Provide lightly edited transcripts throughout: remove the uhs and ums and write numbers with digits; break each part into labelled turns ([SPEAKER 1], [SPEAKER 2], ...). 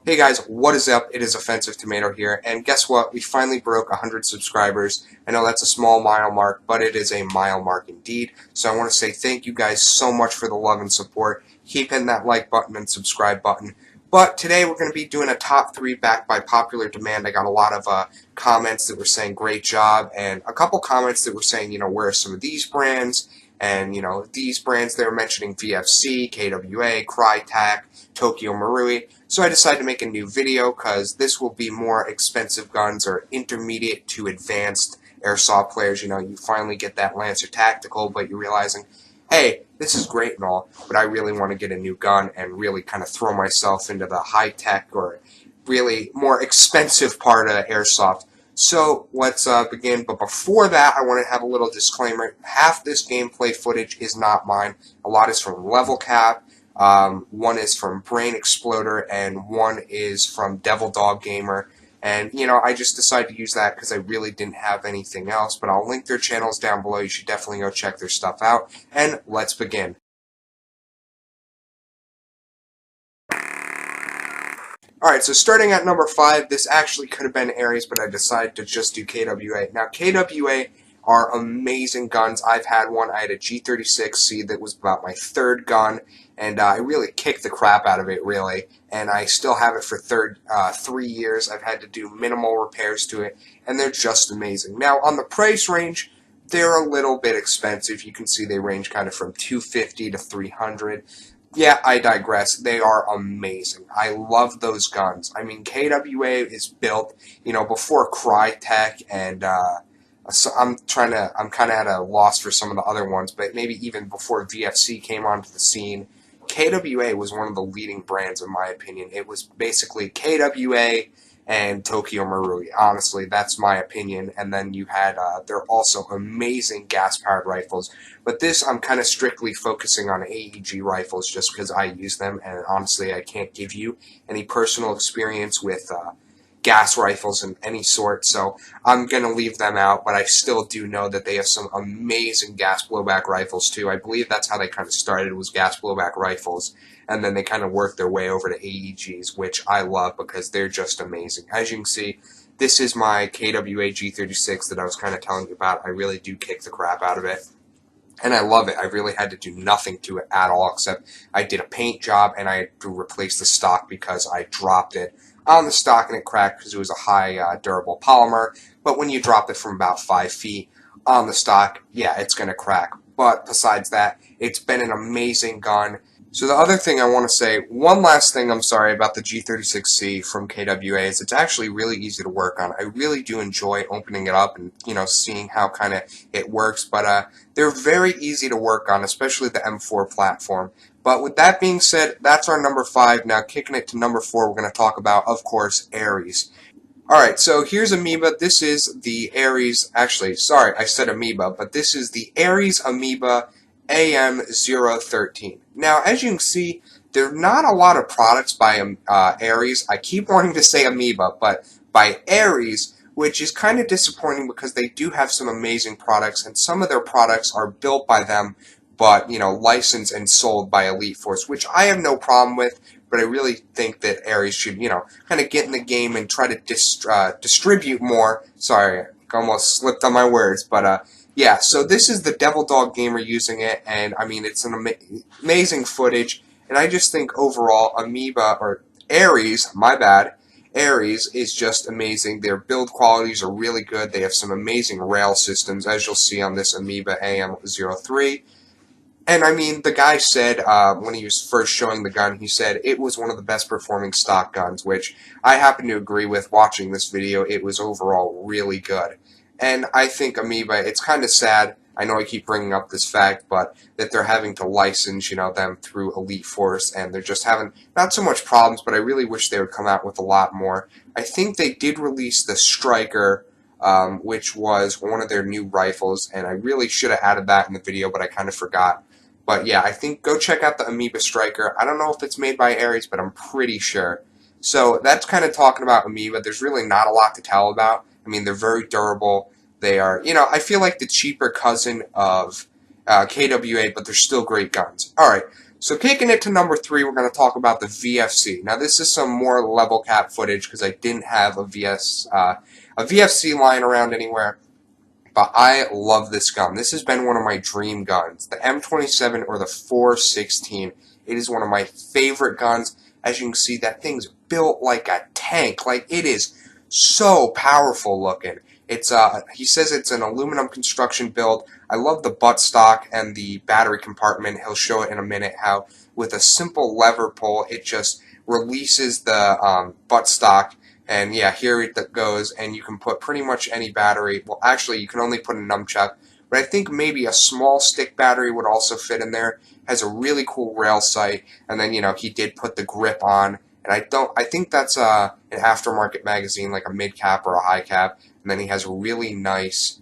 [SPEAKER 1] Hey guys, what is up? It is OffensiveTomato here, and guess what? We finally broke 100 subscribers. I know that's a small mile mark, but it is a mile mark indeed. So I want to say thank you guys so much for the love and support. Keep hitting that like button and subscribe button. But today we're going to be doing a top 3 backed by popular demand. I got a lot of comments that were saying great job, and a couple comments that were saying, where are some of these brands? And, these brands, they were mentioning VFC, KWA, Crytek, Tokyo Marui. So I decided to make a new video because this will be more expensive guns or intermediate to advanced airsoft players. You finally get that Lancer Tactical, but you're realizing, hey, this is great and all, but I really want to get a new gun and really kind of throw myself into the high-tech or really more expensive part of airsoft. So let's begin, but before that I want to have a little disclaimer. Half this gameplay footage is not mine. A lot is from levelcap, one is from BrainExploderz, and one is from thedevildoggmaer. And, I just decided to use that because I really didn't have anything else, but I'll link their channels down below. You should definitely go check their stuff out, and let's begin. Alright, so starting at number 5, this actually could have been Ares, but I decided to just do KWA. Now, KWA are amazing guns. I've had one. I had a G36C that was about my third gun, and I really kicked the crap out of it, really. And I still have it for 3 years. I've had to do minimal repairs to it, and they're just amazing. Now, on the price range, they're a little bit expensive. You can see they range kind of from $250 to $300. Yeah, I digress. They are amazing. I love those guns. I mean, KWA is built, before Crytek, and so I'm kind of at a loss for some of the other ones, but maybe even before VFC came onto the scene, KWA was one of the leading brands, in my opinion. It was basically KWA and Tokyo Marui. Honestly, that's my opinion. And then you had, they're also amazing gas-powered rifles. But this, I'm kind of strictly focusing on AEG rifles just because I use them. And honestly, I can't give you any personal experience with gas rifles of any sort. So I'm going to leave them out. But I still do know that they have some amazing gas blowback rifles too. I believe that's how they kind of started, was gas blowback rifles. And then they kind of worked their way over to AEGs, which I love because they're just amazing. As you can see, this is my KWA G36 that I was kind of telling you about. I really do kick the crap out of it, and I love it. I really had to do nothing to it at all, except I did a paint job, and I had to replace the stock because I dropped it on the stock, and it cracked because it was a high durable polymer. But when you drop it from about 5 feet on the stock, yeah, it's going to crack. But besides that, it's been an amazing gun. So the other thing I want to say, one last thing, I'm sorry, about the G36C from KWA is it's actually really easy to work on. I really do enjoy opening it up and, seeing how kind of it works, but they're very easy to work on, especially the M4 platform. But with that being said, that's our number 5. Now, kicking it to number 4, we're going to talk about, of course, Ares. Alright, so here's Amoeba. This is the Ares, actually, sorry, I said Amoeba, but this is the Ares Amoeba AM013. Now, as you can see, there are not a lot of products by Ares. I keep wanting to say Amoeba, but by Ares, which is kind of disappointing because they do have some amazing products, and some of their products are built by them, but, licensed and sold by Elite Force, which I have no problem with, but I really think that Ares should, kind of get in the game and try to distribute more. Sorry, I almost slipped on my words, but, yeah, so this is the thedevildoggmaer using it, and I mean, it's an amazing footage, and I just think overall, Amoeba, or Ares, my bad, Ares is just amazing. Their build qualities are really good. They have some amazing rail systems, as you'll see on this Amoeba AM03. And I mean, the guy said, when he was first showing the gun, he said it was one of the best performing stock guns, which I happen to agree with. Watching this video, it was overall really good. And I think Amoeba, it's kind of sad, I know I keep bringing up this fact, but that they're having to license, them through Elite Force, and they're just having not so much problems, but I really wish they would come out with a lot more. I think they did release the Striker, which was one of their new rifles, and I really should have added that in the video, but I kind of forgot. But yeah, I think go check out the Amoeba Striker. I don't know if it's made by Ares, but I'm pretty sure. So that's kind of talking about Amoeba. There's really not a lot to tell about. I mean, they're very durable. They are, I feel like the cheaper cousin of KWA, but they're still great guns. Alright, So kicking it to number 3, we're going to talk about the VFC. Now this is some more level cap footage because I didn't have a VFC lying around anywhere. But I love this gun. This has been one of my dream guns. The M27 or the 416. It is one of my favorite guns. As you can see, that thing's built like a tank. Like, it is so powerful looking. It's he says it's an aluminum construction build. I love the buttstock and the battery compartment. He'll show it in a minute how with a simple lever pull, it just releases the buttstock. And yeah, here it goes, and you can put pretty much any battery. Well, actually, you can only put a nunchuck, but I think maybe a small stick battery would also fit in there. Has a really cool rail sight, and then, you know, he did put the grip on, and I think that's an aftermarket magazine, like a mid-cap or a high-cap, and then he has a really nice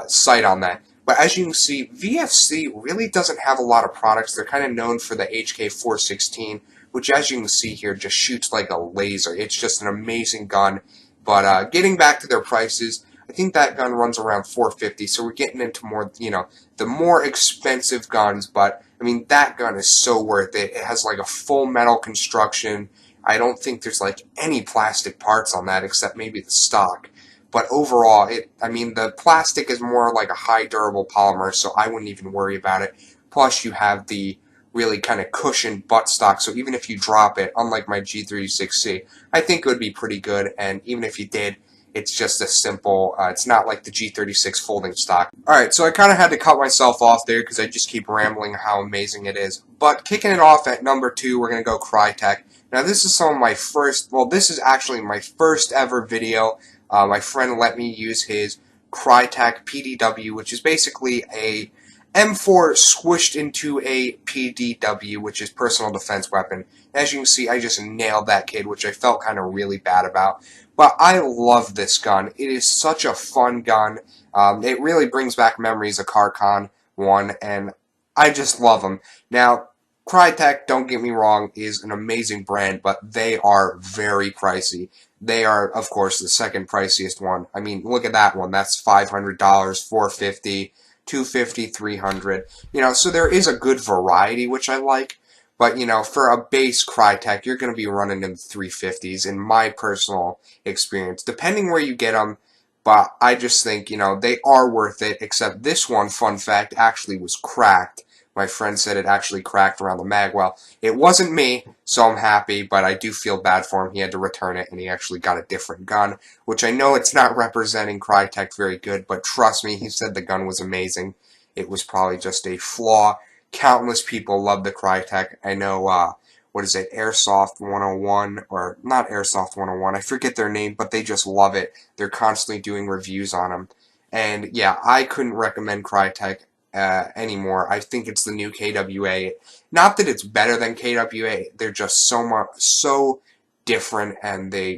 [SPEAKER 1] sight on that. But as you can see, VFC really doesn't have a lot of products. They're kind of known for the HK416, which, as you can see here, just shoots like a laser. It's just an amazing gun. But getting back to their prices, I think that gun runs around $450, so we're getting into more, you know, the more expensive guns. But I mean, that gun is so worth it. It has like a full metal construction. I don't think there's like any plastic parts on that except maybe the stock. But overall, I mean, the plastic is more like a high durable polymer, so I wouldn't even worry about it. Plus, you have the really kind of cushioned buttstock, so even if you drop it, unlike my G36C, I think it would be pretty good, and even if you did, it's just a simple, it's not like the G36 folding stock. Alright, so I kind of had to cut myself off there because I just keep rambling how amazing it is. But kicking it off at number 2, we're going to go Crytek. Now this is some of my first, well, this is actually my first ever video. My friend let me use his Crytek PDW, which is basically a M4 squished into a PDW, which is personal defense weapon. As you can see, I just nailed that kid, which I felt kind of really bad about. But I love this gun. It is such a fun gun. It really brings back memories of Carcon 1, and I just love them. Now, Crytek, don't get me wrong, is an amazing brand, but they are very pricey. They are, of course, the second priciest one. I mean, look at that one. That's $500, $450, $250, $300. You know, so there is a good variety, which I like. But, you know, for a base Crytek, you're going to be running in the 350s, in my personal experience, depending where you get them. But I just think, you know, they are worth it, except this one, fun fact, actually was cracked. My friend said it actually cracked around the mag. Well, it wasn't me, so I'm happy, but I do feel bad for him. He had to return it, and he actually got a different gun, which I know it's not representing Crytek very good, but trust me, he said the gun was amazing. It was probably just a flaw. Countless people love the Crytek. I know, what is it, Airsoft 101, or not Airsoft 101, I forget their name, but they just love it. They're constantly doing reviews on them. And yeah, I couldn't recommend Crytek anymore. I think it's the new KWA. Not that it's better than KWA, they're just so different, and they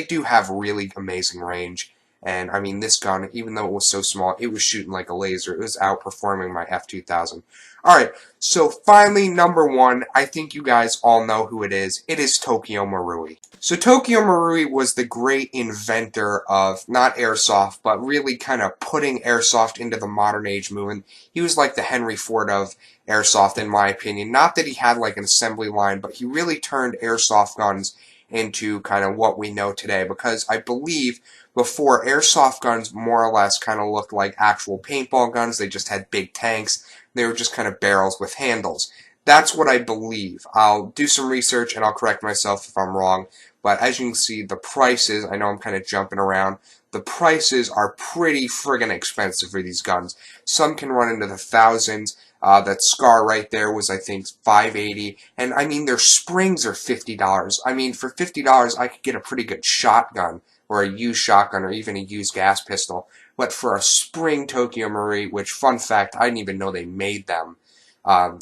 [SPEAKER 1] do have really amazing range. And I mean, this gun, even though it was so small, it was shooting like a laser. It was outperforming my F2000. Alright, so finally, number 1, I think you guys all know who it is. It is Tokyo Marui. So Tokyo Marui was the great inventor of, not Airsoft, but really kind of putting Airsoft into the modern age movement. He was like the Henry Ford of Airsoft, in my opinion. Not that he had like an assembly line, but he really turned Airsoft guns into kind of what we know today, because I believe before, Airsoft guns more or less kind of looked like actual paintball guns. They just had big tanks. They were just kind of barrels with handles. That's what I believe. I'll do some research and I'll correct myself if I'm wrong. But as you can see, the prices, I know I'm kind of jumping around, the prices are pretty friggin' expensive for these guns. Some can run into the thousands. That Scar right there was, I think, $580. And I mean, their springs are $50. I mean, for $50, I could get a pretty good shotgun, or a used shotgun, or even a used gas pistol. But for a spring Tokyo Marui, which, fun fact, I didn't even know they made them.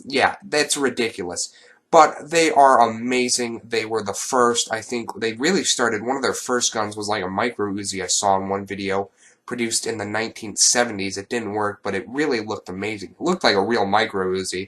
[SPEAKER 1] Yeah, that's ridiculous. But they are amazing. They were the first, I think, they really started, one of their first guns was like a micro Uzi I saw in one video, produced in the 1970s. It didn't work, but it really looked amazing. It looked like a real micro Uzi.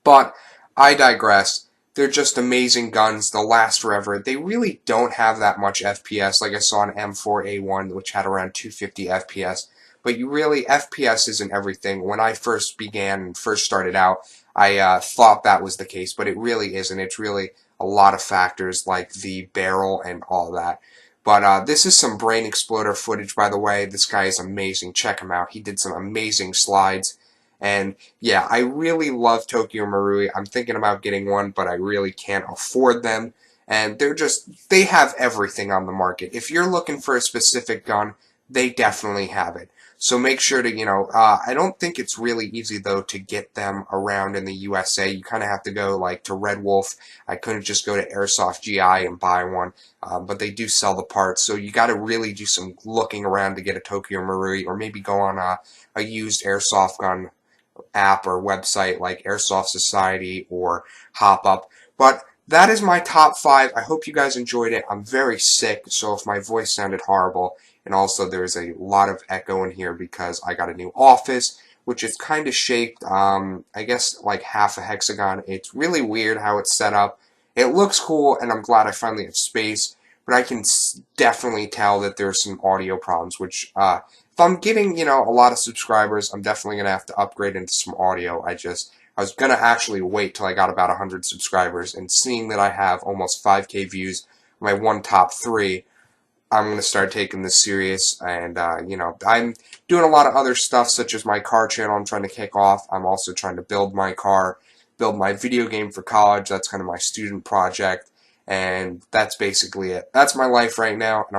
[SPEAKER 1] But I digress. They're just amazing guns. They'll last forever. They really don't have that much FPS. Like I saw an M4A1, which had around 250 FPS. but you really, FPS isn't everything. When I first began and first started out, I thought that was the case, but it really isn't. It's really a lot of factors like the barrel and all that. But this is some BrainExploderz footage, by the way. This guy is amazing. Check him out. He did some amazing slides. And yeah, I really love Tokyo Marui. I'm thinking about getting one, but I really can't afford them. And they have everything on the market. If you're looking for a specific gun, they definitely have it. So make sure to, I don't think it's really easy, though, to get them around in the USA. You kind of have to go, like, to Red Wolf. I couldn't just go to Airsoft GI and buy one, but they do sell the parts. So you got to really do some looking around to get a Tokyo Marui, or maybe go on a used airsoft gun app or website like Airsoft Society or Hop-Up. But that is my top 5. I hope you guys enjoyed it. I'm very sick, so if my voice sounded horrible, and also there's a lot of echo in here because I got a new office, which is kind of shaped, I guess, like half a hexagon. It's really weird how it's set up. It looks cool, and I'm glad I finally have space, but I can definitely tell that there's some audio problems, which, if I'm getting, a lot of subscribers, I'm definitely going to have to upgrade into some audio. I was going to actually wait till I got about 100 subscribers, and seeing that I have almost 5K views, my one top 3, I'm going to start taking this serious, and, I'm doing a lot of other stuff, such as my car channel I'm trying to kick off. I'm also trying to build my car, build my video game for college. That's kind of my student project, and that's basically it. That's my life right now, and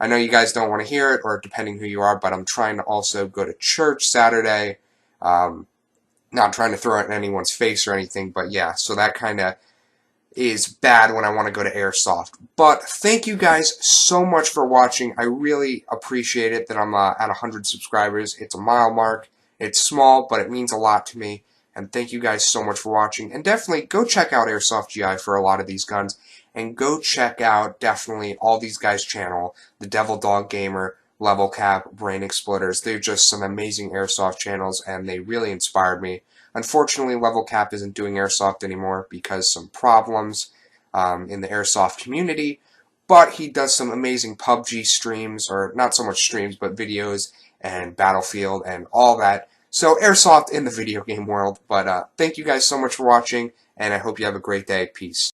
[SPEAKER 1] I know you guys don't want to hear it, or depending who you are, but I'm trying to also go to church Saturday. Not trying to throw it in anyone's face or anything, but yeah, so that kind of is bad when I want to go to Airsoft. But thank you guys so much for watching. I really appreciate it that I'm at 100 subscribers. It's a mile mark. It's small, but it means a lot to me. And thank you guys so much for watching. And definitely go check out Airsoft GI for a lot of these guns. And go check out definitely all these guys' channel, The Devil Dog Gamer, Level Cap, BrainExploderz. They're just some amazing Airsoft channels, and they really inspired me. Unfortunately, Level Cap isn't doing Airsoft anymore because some problems in the Airsoft community, but he does some amazing PUBG streams, or not so much streams, but videos and Battlefield and all that. So Airsoft in the video game world. But thank you guys so much for watching, and I hope you have a great day. Peace.